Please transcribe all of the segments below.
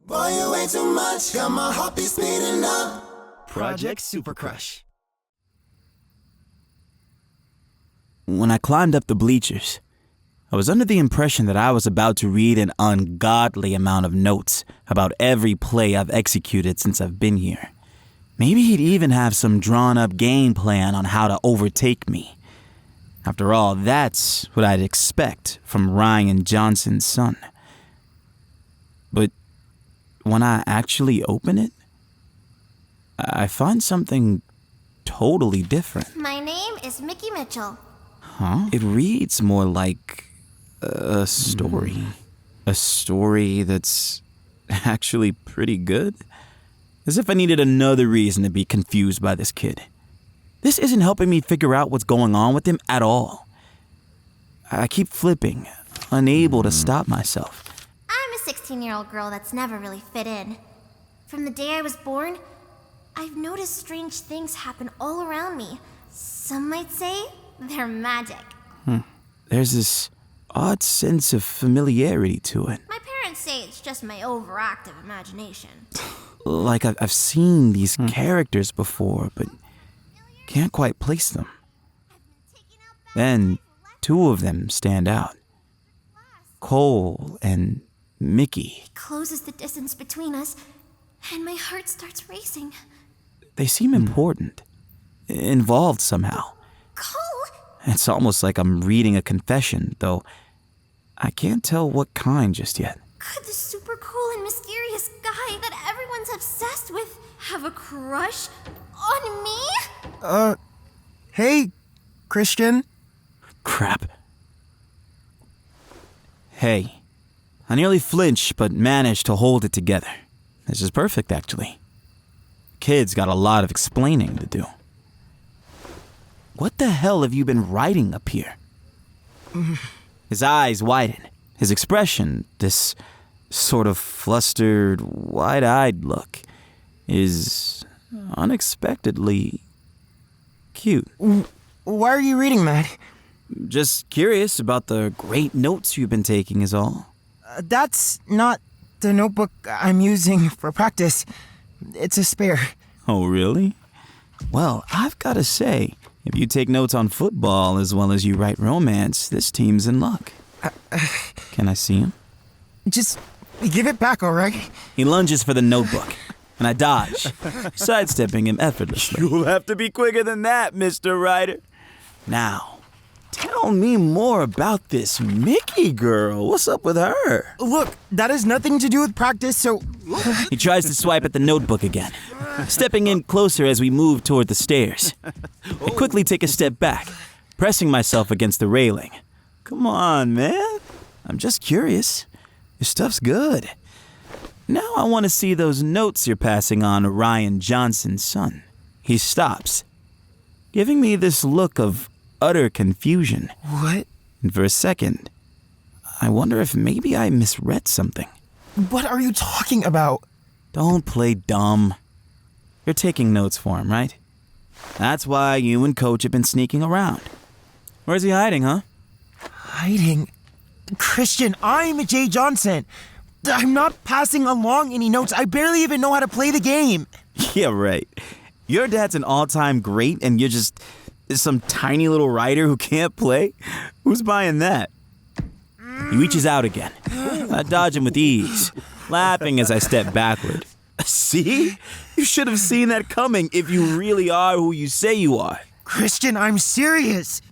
Boy, you way too much, got my heartbeat speeding up. Project Super Crush. When I climbed up the bleachers, I was under the impression that I was about to read an ungodly amount of notes about every play I've executed since I've been here. Maybe he'd even have some drawn-up game plan on how to overtake me. After all, that's what I'd expect from Ryan Johnson's son. But when I actually open it, I find something totally different. My name is Mickey Mitchell. Huh? It reads more like a story. A story that's actually pretty good. As if I needed another reason to be confused by this kid. This isn't helping me figure out what's going on with him at all. I keep flipping, unable to stop myself. I'm a 16-year-old girl that's never really fit in. From the day I was born, I've noticed strange things happen all around me. Some might say they're magic. There's this odd sense of familiarity to it. My parents say it's just my overactive imagination. Like I've seen these characters before, but can't quite place them. Then two of them stand out. Cole and Mickey. It closes the distance between us, and my heart starts racing. They seem important, involved somehow. Cole! It's almost like I'm reading a confession, though I can't tell what kind just yet. Could the super cool and mysterious guy that everyone's obsessed with have a crush on me? Hey, Christian. Crap. Hey, I nearly flinched, but managed to hold it together. This is perfect, actually. Kid's got a lot of explaining to do. What the hell have you been writing up here? His eyes widen. His expression, this sort of flustered, wide-eyed look, is unexpectedly cute. Why are you reading that? Just curious about the great notes you've been taking is all. That's not the notebook I'm using for practice. It's a spare. Oh, really? Well, I've got to say, if you take notes on football as well as you write romance, this team's in luck. Can I see him? Just give it back, all right? He lunges for the notebook, and I dodge, sidestepping him effortlessly. You'll have to be quicker than that, Mr. Writer. Now, tell me more about this Mickey girl. What's up with her? Look, that has nothing to do with practice, so... He tries to swipe at the notebook again, stepping in closer as we move toward the stairs. I quickly take a step back, pressing myself against the railing. Come on, man. I'm just curious. Your stuff's good. Now I want to see those notes you're passing on to Ryan Johnson's son. He stops, giving me this look of utter confusion. What? And for a second, I wonder if maybe I misread something. What are you talking about? Don't play dumb. You're taking notes for him, right? That's why you and Coach have been sneaking around. Where's he hiding, huh? Hiding? Christian, I'm Jay Johnson. I'm not passing along any notes. I barely even know how to play the game. Yeah, right. Your dad's an all-time great and you're just some tiny little writer who can't play? Who's buying that? He reaches out again. I dodge him with ease, laughing as I step backward. See? You should have seen that coming if you really are who you say you are. Christian, I'm serious.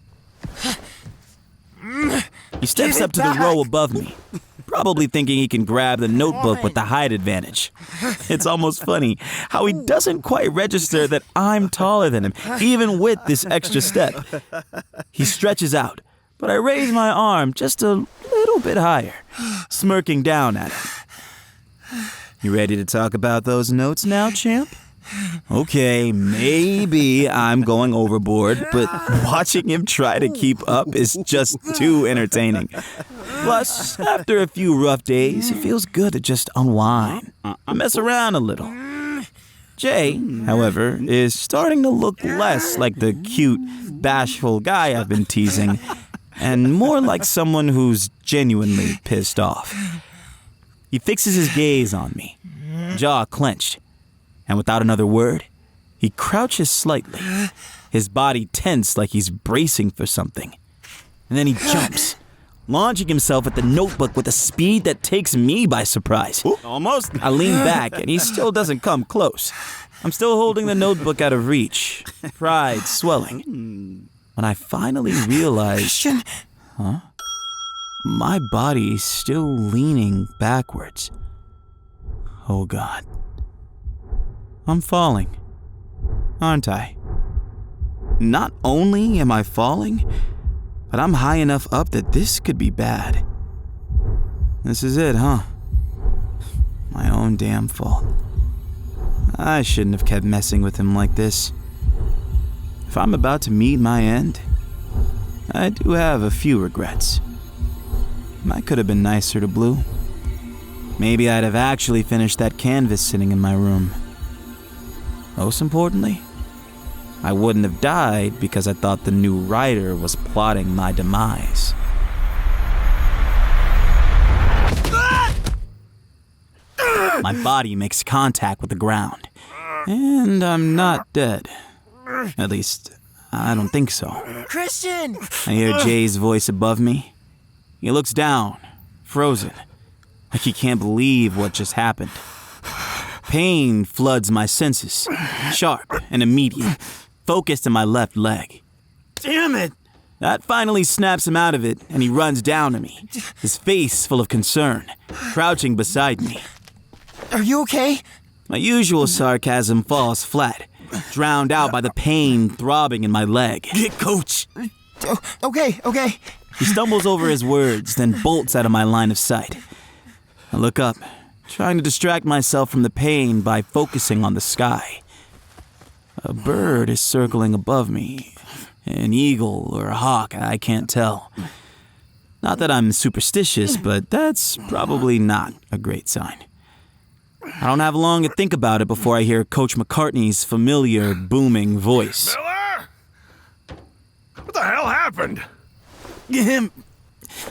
He steps up to the row above me, probably thinking he can grab the notebook with the height advantage. It's almost funny how he doesn't quite register that I'm taller than him, even with this extra step. He stretches out, but I raise my arm just a little bit higher, smirking down at him. You ready to talk about those notes now, champ? Okay, maybe I'm going overboard, but watching him try to keep up is just too entertaining. Plus, after a few rough days, it feels good to just unwind and mess around a little. Jay, however, is starting to look less like the cute, bashful guy I've been teasing, and more like someone who's genuinely pissed off. He fixes his gaze on me, jaw clenched. And without another word, he crouches slightly, his body tense like he's bracing for something. And then he jumps, launching himself at the notebook with a speed that takes me by surprise. Almost. I lean back, and he still doesn't come close. I'm still holding the notebook out of reach, pride swelling. When I finally realize... Christian! My body's still leaning backwards. Oh, God. I'm falling, aren't I? Not only am I falling, but I'm high enough up that this could be bad. This is it, huh? My own damn fault. I shouldn't have kept messing with him like this. If I'm about to meet my end, I do have a few regrets. I could have been nicer to Blue. Maybe I'd have actually finished that canvas sitting in my room. Most importantly, I wouldn't have died because I thought the new writer was plotting my demise. My body makes contact with the ground, and I'm not dead. At least, I don't think so. Christian! I hear Jay's voice above me. He looks down, frozen, like he can't believe what just happened. Pain floods my senses, sharp and immediate, focused in my left leg. Damn it! That finally snaps him out of it, and he runs down to me, his face full of concern, crouching beside me. Are you okay? My usual sarcasm falls flat, drowned out by the pain throbbing in my leg. Get Coach! Okay. He stumbles over his words, then bolts out of my line of sight. I look up, trying to distract myself from the pain by focusing on the sky. A bird is circling above me. An eagle or a hawk, I can't tell. Not that I'm superstitious, but that's probably not a great sign. I don't have long to think about it before I hear Coach McCartney's familiar, booming voice. Miller? What the hell happened? Him.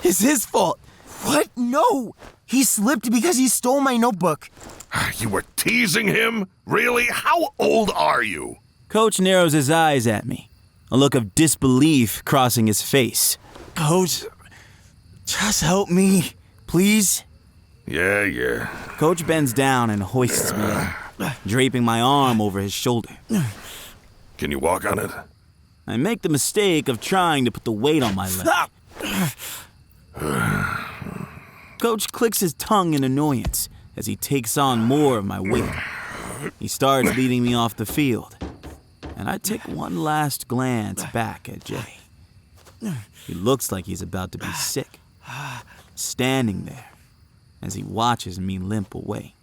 It's his fault. What? No! He slipped because he stole my notebook. You were teasing him? Really? How old are you? Coach narrows his eyes at me, a look of disbelief crossing his face. Coach, just help me, please. Yeah. Coach bends down and hoists me up, draping my arm over his shoulder. Can you walk on it? I make the mistake of trying to put the weight on my leg. Coach clicks his tongue in annoyance as he takes on more of my weight. He starts leading me off the field, and I take one last glance back at Jay. He looks like he's about to be sick, standing there as he watches me limp away.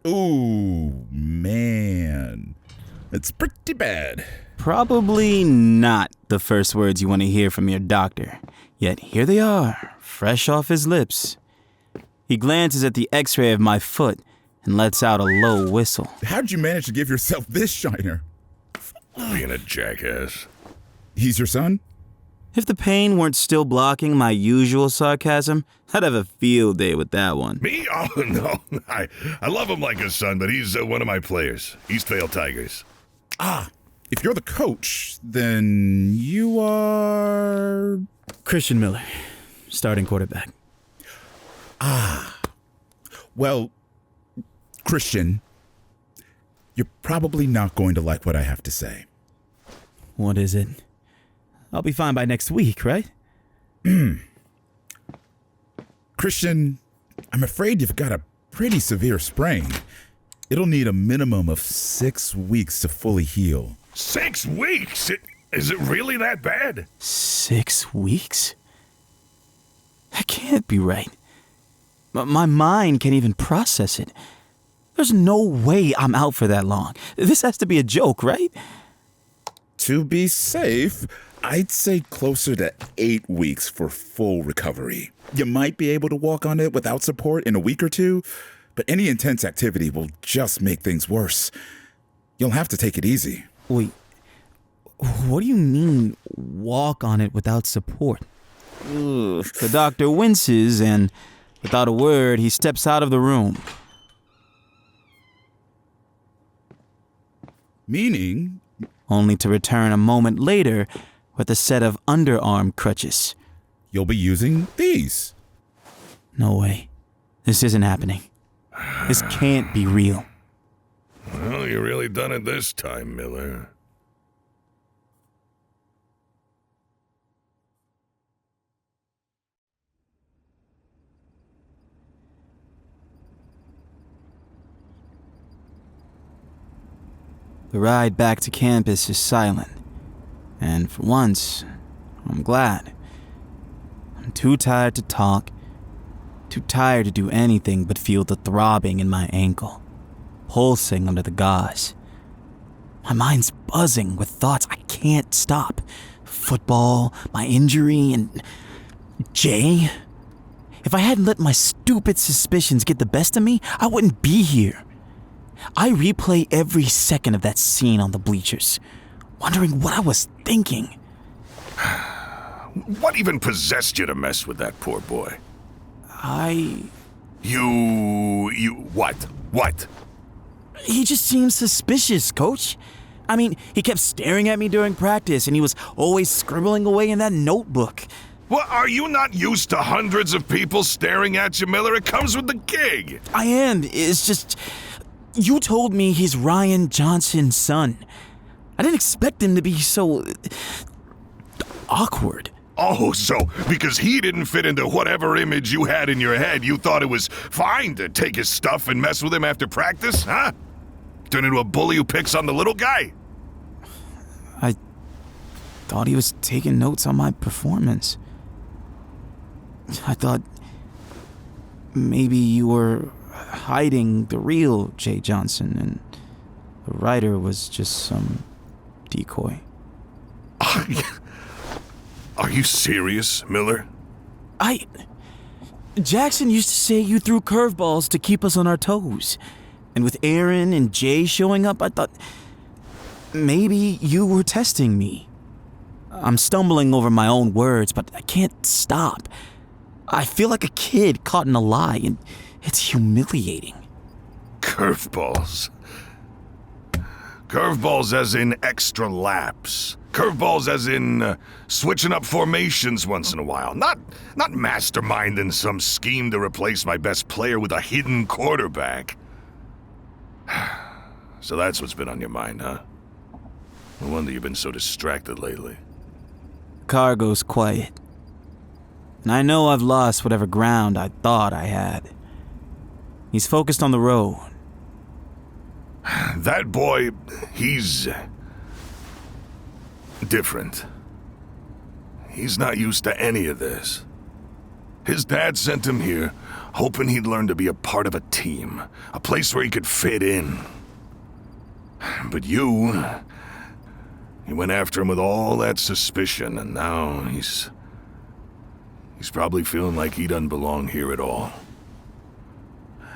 Ooh, man. It's pretty bad. Probably not the first words you want to hear from your doctor. Yet here they are, fresh off his lips. He glances at the x-ray of my foot and lets out a low whistle. How'd you manage to give yourself this shiner? Being a jackass. He's your son? If the pain weren't still blocking my usual sarcasm, I'd have a field day with that one. Me? Oh, no. I love him like a son, but he's one of my players. Eastvale Tigers. If you're the coach, then you are... Christian Miller, starting quarterback. Well, Christian, you're probably not going to like what I have to say. What is it? I'll be fine by next week, right? Christian, I'm afraid you've got a pretty severe sprain. It'll need a minimum of 6 weeks to fully heal. 6 weeks? Is it really that bad? 6 weeks? That can't be right. My mind can't even process it. There's no way I'm out for that long. This has to be a joke, right? To be safe, I'd say closer to 8 weeks for full recovery. You might be able to walk on it without support in a week or two, but any intense activity will just make things worse. You'll have to take it easy. Wait, what do you mean, walk on it without support? Ugh. The doctor winces and, without a word, he steps out of the room. Meaning? Only to return a moment later with a set of underarm crutches. You'll be using these. No way. This isn't happening. This can't be real. Well, you really done it this time, Miller. The ride back to campus is silent. And for once, I'm glad. I'm too tired to talk, too tired to do anything but feel the throbbing in my ankle, pulsing under the gauze. My mind's buzzing with thoughts I can't stop. Football, my injury, and Jay. If I hadn't let my stupid suspicions get the best of me, I wouldn't be here. I replay every second of that scene on the bleachers, wondering what I was thinking. What even possessed you to mess with that poor boy? What? He just seemed suspicious, Coach. I mean, he kept staring at me during practice, and he was always scribbling away in that notebook. Well, are you not used to hundreds of people staring at you, Miller? It comes with the gig. I am. It's just... You told me he's Ryan Johnson's son. I didn't expect him to be so... awkward. Oh, so because he didn't fit into whatever image you had in your head, you thought it was fine to take his stuff and mess with him after practice, huh? Turn into a bully who picks on the little guy? I thought he was taking notes on my performance. I thought maybe you were hiding the real Jay Johnson and the writer was just some decoy. Are you serious, Miller? Jackson used to say you threw curveballs to keep us on our toes. And with Aaron and Jay showing up, I thought maybe you were testing me. I'm stumbling over my own words, but I can't stop. I feel like a kid caught in a lie, and it's humiliating. Curveballs. Curveballs as in extra laps. Curveballs as in switching up formations once in a while. Not masterminding some scheme to replace my best player with a hidden quarterback. So that's what's been on your mind, huh? No wonder you've been so distracted lately. The car goes quiet. And I know I've lost whatever ground I thought I had. He's focused on the road. That boy, he's different. He's not used to any of this. His dad sent him here, hoping he'd learn to be a part of a team, a place where he could fit in. But you went after him with all that suspicion, and now he's probably feeling like he doesn't belong here at all.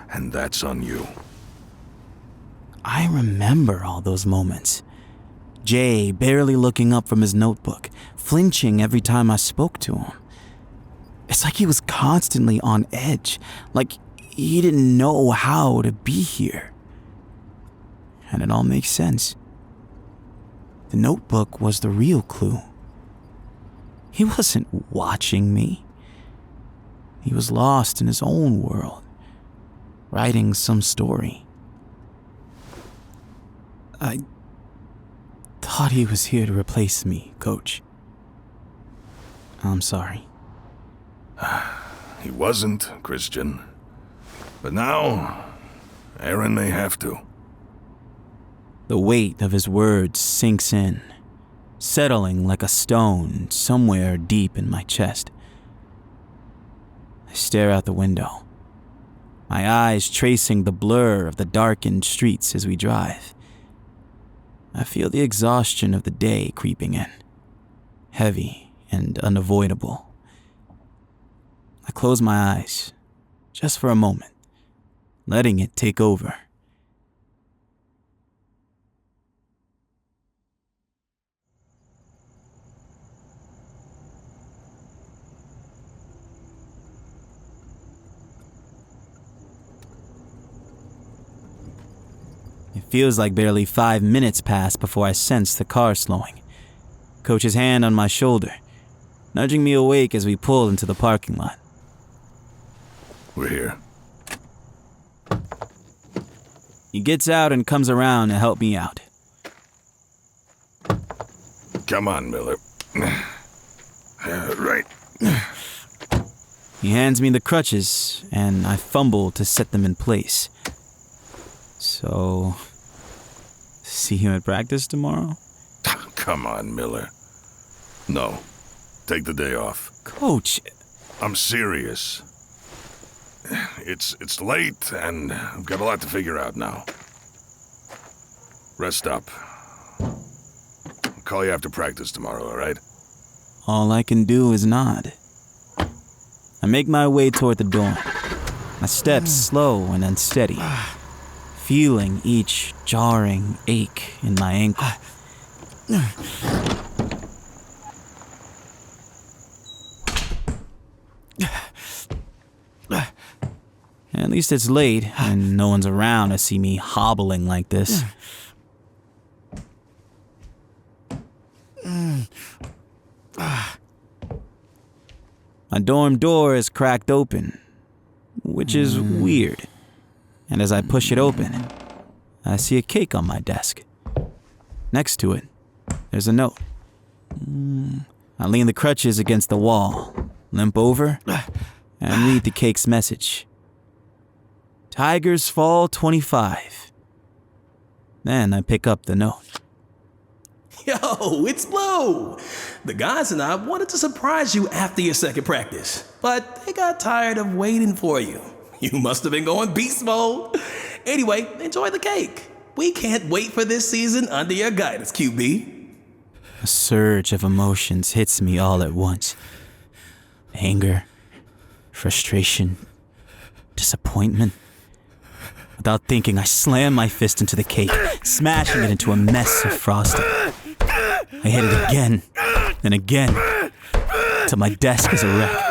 And that's on you. I remember all those moments. Jay barely looking up from his notebook, flinching every time I spoke to him. It's like he was constantly on edge, like he didn't know how to be here. And it all makes sense. The notebook was the real clue. He wasn't watching me. He was lost in his own world, writing some story. I thought he was here to replace me, Coach. I'm sorry. He wasn't, Christian. But now, Aaron may have to. The weight of his words sinks in, settling like a stone somewhere deep in my chest. I stare out the window, my eyes tracing the blur of the darkened streets as we drive. I feel the exhaustion of the day creeping in, heavy and unavoidable. I close my eyes, just for a moment, letting it take over. It feels like barely 5 minutes pass before I sense the car slowing. Coach's hand on my shoulder, nudging me awake as we pull into the parking lot. We're here. He gets out and comes around to help me out. Come on, Miller. Right. He hands me the crutches, and I fumble to set them in place. So, see you at practice tomorrow? Come on, Miller. No. Take the day off. Coach, I'm serious. It's late, and I've got a lot to figure out now. Rest up. I'll call you after practice tomorrow, all right? all I can do is nod. I make my way toward the dorm. My steps slow and unsteady, feeling each jarring ache in my ankle. At least it's late and no one's around to see me hobbling like this. My dorm door is cracked open, which is weird. And as I push it open, I see a cake on my desk. Next to it, there's a note. I lean the crutches against the wall, limp over, and read the cake's message. Tigers Fall 25. Then I pick up the note. Yo, it's Blue! The guys and I wanted to surprise you after your second practice, but they got tired of waiting for you. You must have been going beast mode. Anyway, enjoy the cake. We can't wait for this season under your guidance, QB. A surge of emotions hits me all at once. Anger, frustration, disappointment. Without thinking, I slam my fist into the cake, smashing it into a mess of frosting. I hit it again and again, till my desk is a wreck.